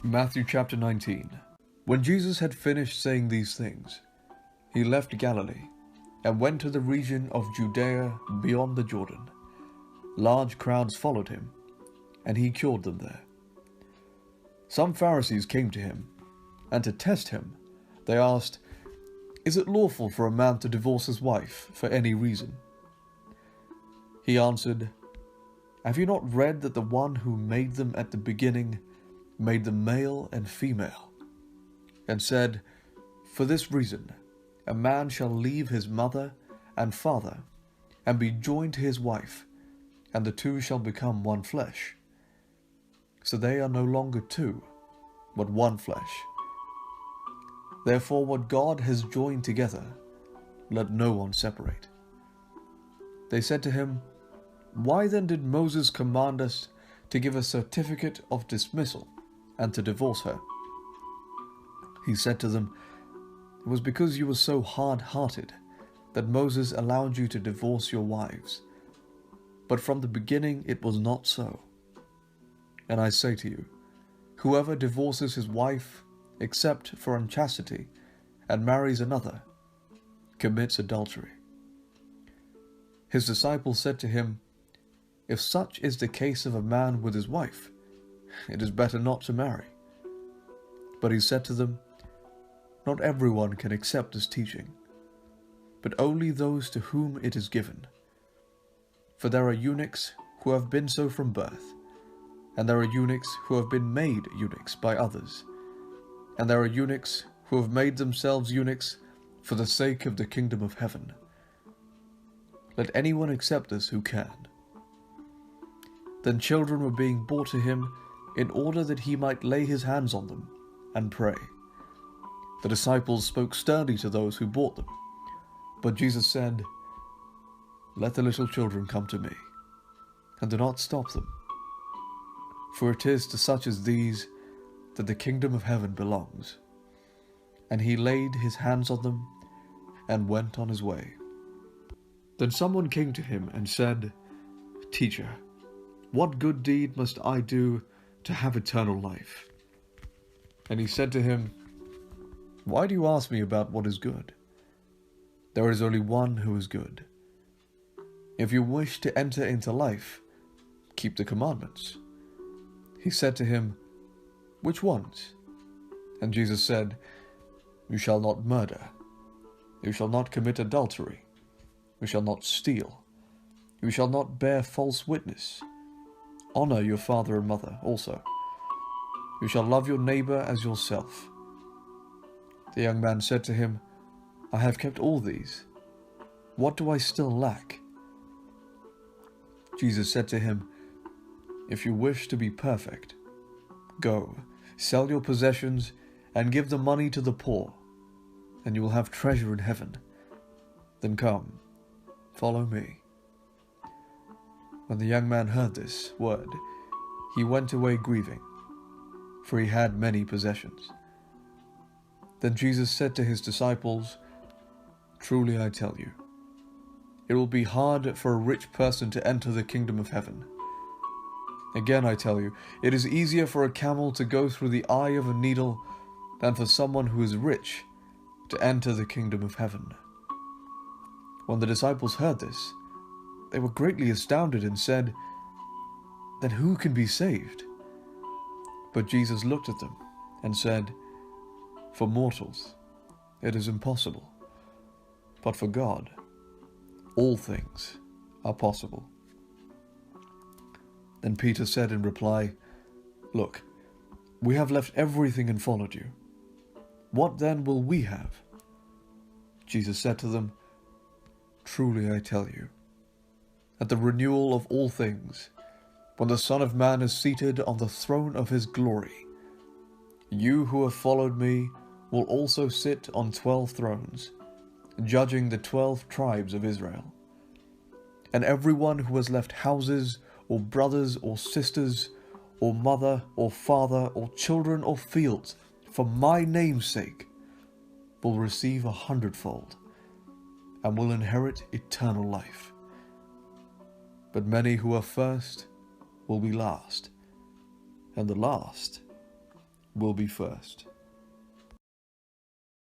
Matthew chapter 19. When Jesus had finished saying these things, he left Galilee and went to the region of Judea beyond the Jordan. Large crowds followed him, and he cured them there. Some Pharisees came to him, and to test him, they asked, "Is it lawful for a man to divorce his wife for any reason?" He answered, "Have you not read that the one who made them at the beginning made them male and female, and said, 'For this reason, a man shall leave his mother and father, and be joined to his wife, and the two shall become one flesh.' So they are no longer two, but one flesh. Therefore what God has joined together, let no one separate." They said to him, "Why then did Moses command us to give a certificate of dismissal and to divorce her?" He said to them, "It was because you were so hard-hearted that Moses allowed you to divorce your wives. But from the beginning it was not so. And I say to you, whoever divorces his wife except for unchastity and marries another commits adultery." His disciples said to him, "If such is the case of a man with his wife, it is better not to marry." But he said to them, "Not everyone can accept this teaching, but only those to whom it is given. For there are eunuchs who have been so from birth, and there are eunuchs who have been made eunuchs by others, and there are eunuchs who have made themselves eunuchs for the sake of the kingdom of heaven. Let anyone accept this who can." Then children were being brought to him in order that he might lay his hands on them and pray. The disciples spoke sternly to those who brought them, but Jesus said, "Let the little children come to me, and do not stop them, for it is to such as these that the kingdom of heaven belongs." And he laid his hands on them and went on his way. Then someone came to him and said, "Teacher, what good deed must I do to have eternal life?" And he said to him, "Why do you ask me about what is good? There is only one who is good. If you wish to enter into life, keep the commandments." He said to him, "Which ones?" And Jesus said, "You shall not murder. You shall not commit adultery. You shall not steal. You shall not bear false witness. Honor your father and mother also. You shall love your neighbor as yourself." The young man said to him, "I have kept all these. What do I still lack?" Jesus said to him, "If you wish to be perfect, go, sell your possessions and give the money to the poor, and you will have treasure in heaven. Then come, follow me." When the young man heard this word, he went away grieving, for he had many possessions. Then Jesus said to his disciples, "Truly I tell you, it will be hard for a rich person to enter the kingdom of heaven. Again I tell you, it is easier for a camel to go through the eye of a needle than for someone who is rich to enter the kingdom of heaven." When the disciples heard this, they were greatly astounded and said, "Then who can be saved?" But Jesus looked at them and said, "For mortals it is impossible, but for God all things are possible." Then Peter said in reply, "Look, we have left everything and followed you. What then will we have?" Jesus said to them, "Truly I tell you, at the renewal of all things, when the Son of Man is seated on the throne of his glory, you who have followed me will also sit on 12 thrones, judging the 12 tribes of Israel. And everyone who has left houses, or brothers, or sisters, or mother, or father, or children, or fields, for my name's sake, will receive 100-fold, and will inherit eternal life. But many who are first will be last, and the last will be first.